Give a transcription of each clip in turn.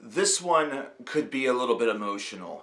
This one could be a little bit emotional.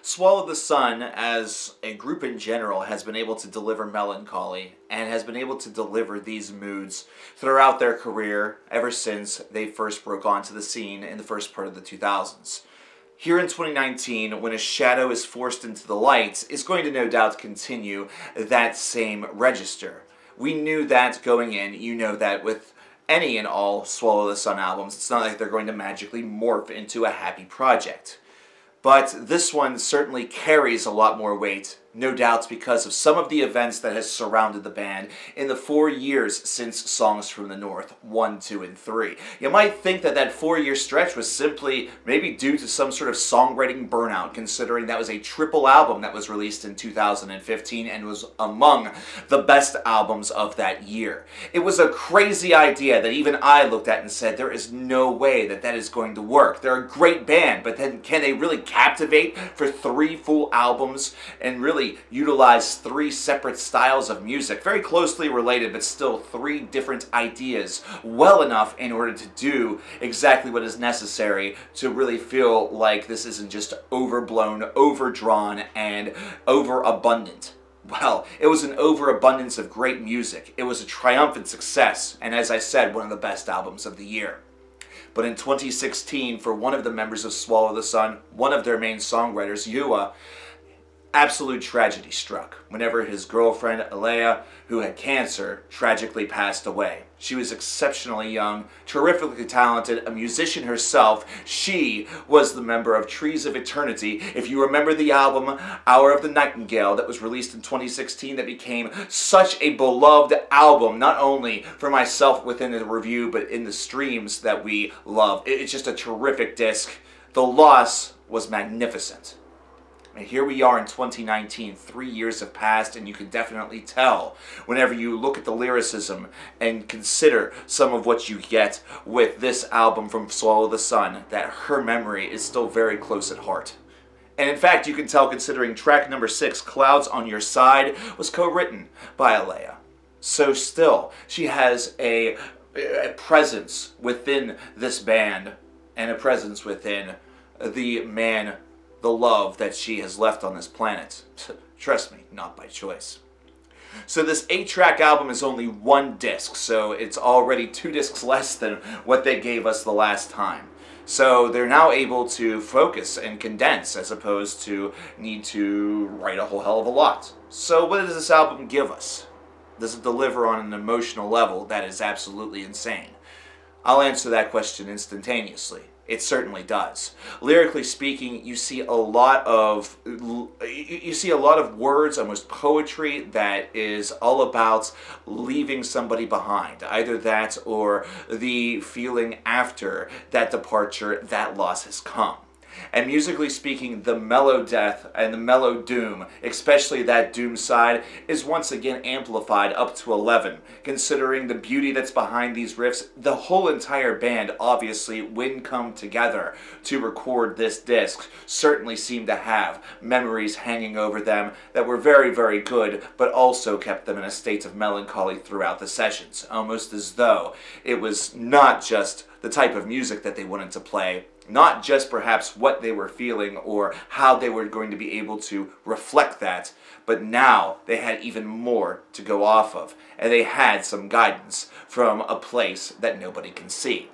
Swallow the Sun, as a group in general, has been able to deliver melancholy and has been able to deliver these moods throughout their career ever since they first broke onto the scene in the first part of the 2000s. Here in 2019, when a shadow is forced into the light, is going to no doubt continue that same register. We knew that going in. You know that with any and all Swallow the Sun albums, it's not like they're going to magically morph into a happy project. But this one certainly carries a lot more weight, no doubt because of some of the events that has surrounded the band in the 4 years since Songs from the North 1, 2, and 3. You might think that that 4-year stretch was simply maybe due to some sort of songwriting burnout, considering that was a triple album that was released in 2015 and was among the best albums of that year. It was a crazy idea that even I looked at and said, there is no way that that is going to work. They're a great band, but then can they really captivate for 3 full albums and really utilize 3 separate styles of music, very closely related, but still 3 different ideas, well enough in order to do exactly what is necessary to really feel like this isn't just overblown, overdrawn, and overabundant. Well, it was an overabundance of great music. It was a triumphant success, and as I said, one of the best albums of the year. But in 2016, for one of the members of Swallow the Sun, one of their main songwriters, Yua, absolute tragedy struck whenever his girlfriend, Alea, who had cancer, tragically passed away. She was exceptionally young, terrifically talented, a musician herself. She was the member of Trees of Eternity. If you remember the album Hour of the Nightingale that was released in 2016 that became such a beloved album, not only for myself within the review, but in the streams that we love. It's just a terrific disc. The loss was magnificent. And here we are in 2019, 3 years have passed, and you can definitely tell whenever you look at the lyricism and consider some of what you get with this album from Swallow the Sun, that her memory is still very close at heart. And in fact, you can tell considering track number 6, Clouds on Your Side, was co-written by Alea. So still, she has a presence within this band, and a presence within the man, the love that she has left on this planet. Trust me, not by choice. So this 8-track album is only 1 disc, so it's already 2 discs less than what they gave us the last time. So they're now able to focus and condense as opposed to need to write a whole hell of a lot. So what does this album give us? Does it deliver on an emotional level that is absolutely insane? I'll answer that question instantaneously. It certainly does. Lyrically speaking, you see a lot of words, almost poetry, that is all about leaving somebody behind. Either that or the feeling after that departure, that loss has come. And musically speaking, the mellow death and the mellow doom, especially that doom side, is once again amplified up to 11. Considering the beauty that's behind these riffs, the whole entire band, obviously, when come together to record this disc, certainly seemed to have memories hanging over them that were very, very good, but also kept them in a state of melancholy throughout the sessions, almost as though it was not just the type of music that they wanted to play, not just perhaps what they were feeling or how they were going to be able to reflect that, but now they had even more to go off of, and they had some guidance from a place that nobody can see.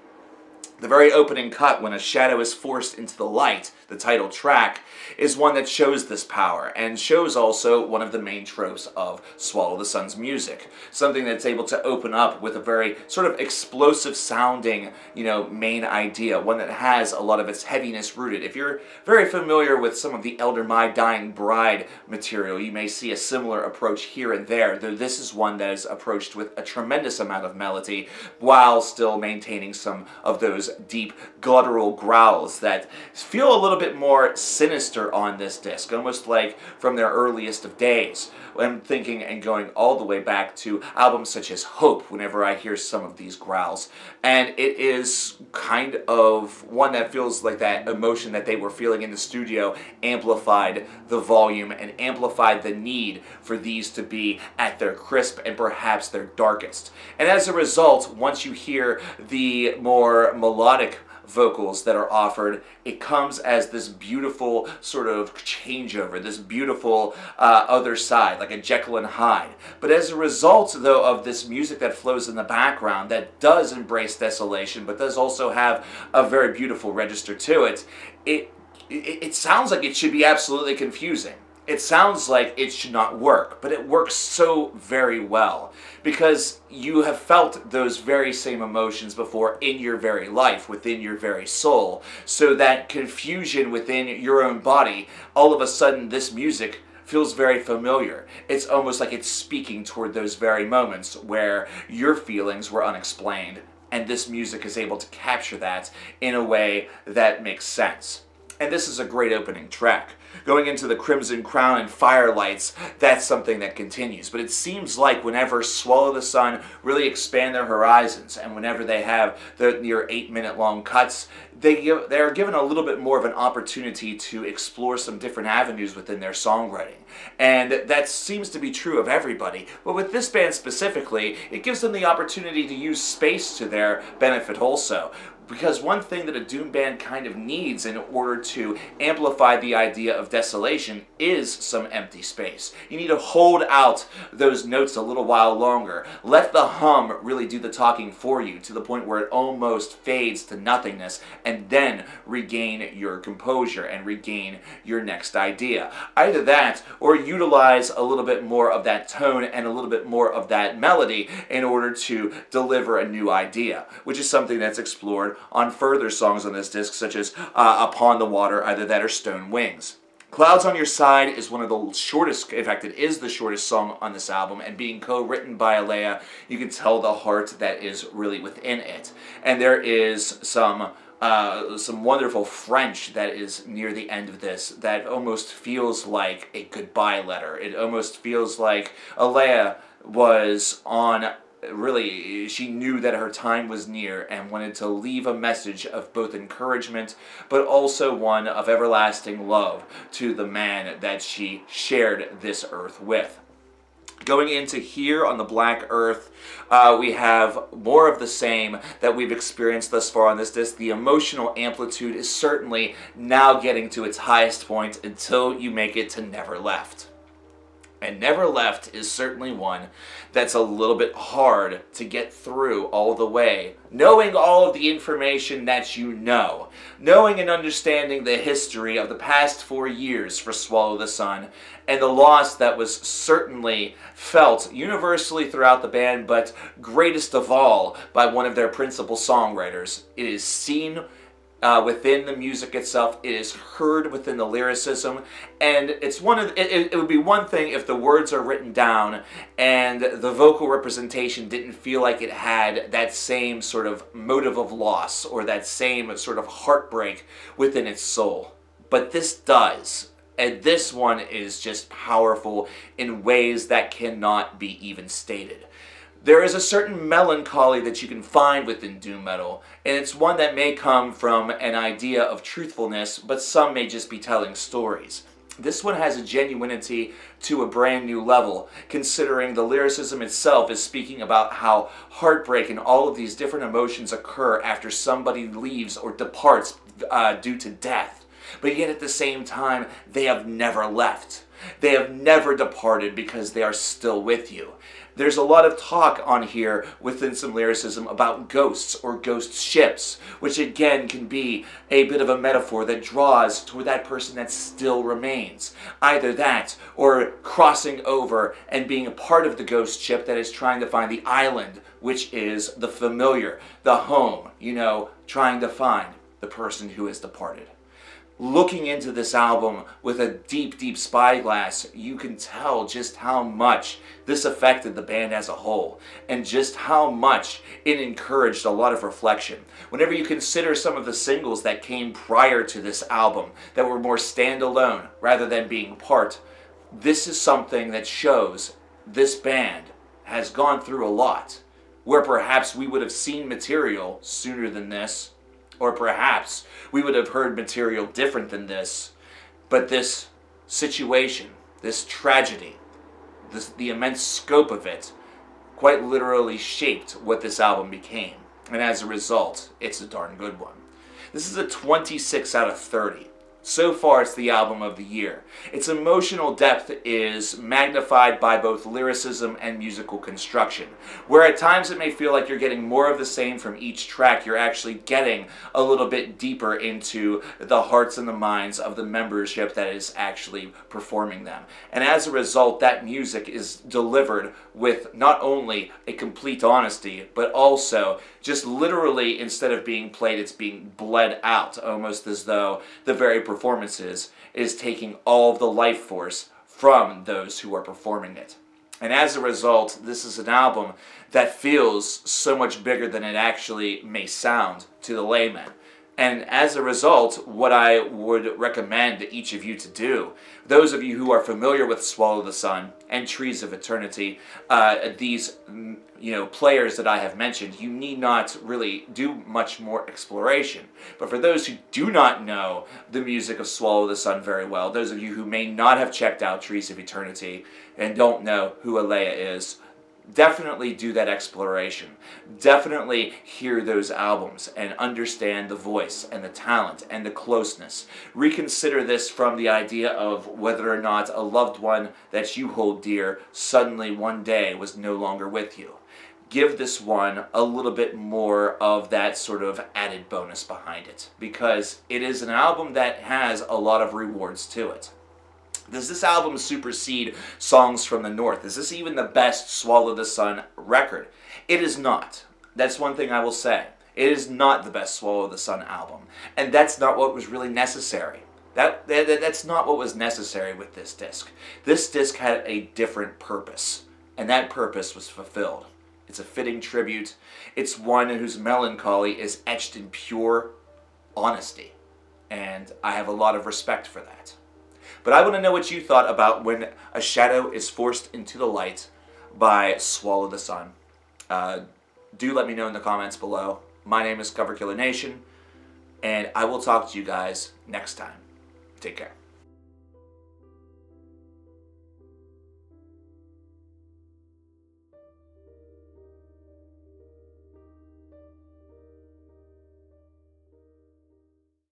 The very opening cut, when a shadow is forced into the light, the title track, is one that shows this power, and shows also one of the main tropes of Swallow the Sun's music. Something that's able to open up with a very sort of explosive sounding, main idea, one that has a lot of its heaviness rooted. If you're very familiar with some of the Elder My Dying Bride material, you may see a similar approach here and there, though this is one that is approached with a tremendous amount of melody, while still maintaining some of those deep guttural growls that feel a little bit more sinister on this disc, almost like from their earliest of days. I'm thinking and going all the way back to albums such as Hope whenever I hear some of these growls. And it is kind of one that feels like that emotion that they were feeling in the studio amplified the volume and amplified the need for these to be at their crisp and perhaps their darkest. And as a result, once you hear the more melodic vocals that are offered, it comes as this beautiful sort of changeover, this beautiful other side, like a Jekyll and Hyde. But as a result, though, of this music that flows in the background that does embrace desolation, but does also have a very beautiful register to it, it sounds like it should be absolutely confusing. It sounds like it should not work, but it works so very well because you have felt those very same emotions before in your very life, within your very soul. So that confusion within your own body, all of a sudden this music feels very familiar. It's almost like it's speaking toward those very moments where your feelings were unexplained, and this music is able to capture that in a way that makes sense. And this is a great opening track. Going into the Crimson Crown and Firelights, that's something that continues. But it seems like whenever Swallow the Sun really expand their horizons, and whenever they have the near 8-minute long cuts, they're given a little bit more of an opportunity to explore some different avenues within their songwriting. And that seems to be true of everybody. But with this band specifically, it gives them the opportunity to use space to their benefit also. Because one thing that a doom band kind of needs in order to amplify the idea of desolation is some empty space. You need to hold out those notes a little while longer. Let the hum really do the talking for you to the point where it almost fades to nothingness, and then regain your composure and regain your next idea. Either that, or utilize a little bit more of that tone and a little bit more of that melody in order to deliver a new idea, which is something that's explored on further songs on this disc, such as Upon the Water, either that or Stone Wings. Clouds on Your Side is one of the shortest, in fact it is the shortest song on this album, and being co-written by Alea, you can tell the heart that is really within it. And there is some wonderful French that is near the end of this that almost feels like a goodbye letter. It almost feels like Alea was on... Really, she knew that her time was near and wanted to leave a message of both encouragement, but also one of everlasting love to the man that she shared this earth with. Going into here on the Black Earth, we have more of the same that we've experienced thus far on this disc. The emotional amplitude is certainly now getting to its highest point until you make it to Never Left. And Never Left is certainly one that's a little bit hard to get through all the way. Knowing all of the information that you know. Knowing and understanding the history of the past 4 years for Swallow the Sun. And the loss that was certainly felt universally throughout the band, but greatest of all by one of their principal songwriters. It is seen within the music itself, it is heard within the lyricism, and it's it would be one thing if the words are written down and the vocal representation didn't feel like it had that same sort of motive of loss or that same sort of heartbreak within its soul. But this does. And this one is just powerful in ways that cannot be even stated. There is a certain melancholy that you can find within doom metal, and it's one that may come from an idea of truthfulness, but some may just be telling stories. This one has a genuinity to a brand new level, considering the lyricism itself is speaking about how heartbreak and all of these different emotions occur after somebody leaves or departs due to death. But yet at the same time, they have never left. They have never departed because they are still with you. There's a lot of talk on here within some lyricism about ghosts or ghost ships, which again can be a bit of a metaphor that draws toward that person that still remains. Either that or crossing over and being a part of the ghost ship that is trying to find the island, which is the familiar, the home, trying to find the person who has departed. Looking into this album with a deep, deep spyglass, you can tell just how much this affected the band as a whole, and just how much it encouraged a lot of reflection. Whenever you consider some of the singles that came prior to this album, that were more standalone rather than being part, this is something that shows this band has gone through a lot, where perhaps we would have seen material sooner than this, or perhaps we would have heard material different than this, but this situation, this tragedy, the immense scope of it, quite literally shaped what this album became. And as a result, it's a darn good one. This is a 26 out of 30. So far, it's the album of the year. Its emotional depth is magnified by both lyricism and musical construction. Where at times it may feel like you're getting more of the same from each track, you're actually getting a little bit deeper into the hearts and the minds of the membership that is actually performing them. And as a result, that music is delivered with not only a complete honesty, but also just literally, instead of being played, it's being bled out, almost as though the very performances is taking all of the life force from those who are performing it. And as a result, this is an album that feels so much bigger than it actually may sound to the layman. And as a result, what I would recommend each of you to do, those of you who are familiar with Swallow the Sun and Trees of Eternity, these players that I have mentioned, you need not really do much more exploration. But for those who do not know the music of Swallow the Sun very well, those of you who may not have checked out Trees of Eternity and don't know who Alea is, definitely do that exploration. Definitely hear those albums and understand the voice and the talent and the closeness. Reconsider this from the idea of whether or not a loved one that you hold dear suddenly one day was no longer with you. Give this one a little bit more of that sort of added bonus behind it, because it is an album that has a lot of rewards to it. Does this album supersede Songs from the North? Is this even the best Swallow the Sun record? It is not. That's one thing I will say. It is not the best Swallow the Sun album. And that's not what was really necessary. That's not what was necessary with this disc. This disc had a different purpose, and that purpose was fulfilled. It's a fitting tribute. It's one whose melancholy is etched in pure honesty, and I have a lot of respect for that. But I want to know what you thought about When a Shadow is Forced into the Light by Swallow the Sun. Do let me know in the comments below. My name is coverkillernation, and I will talk to you guys next time. Take care.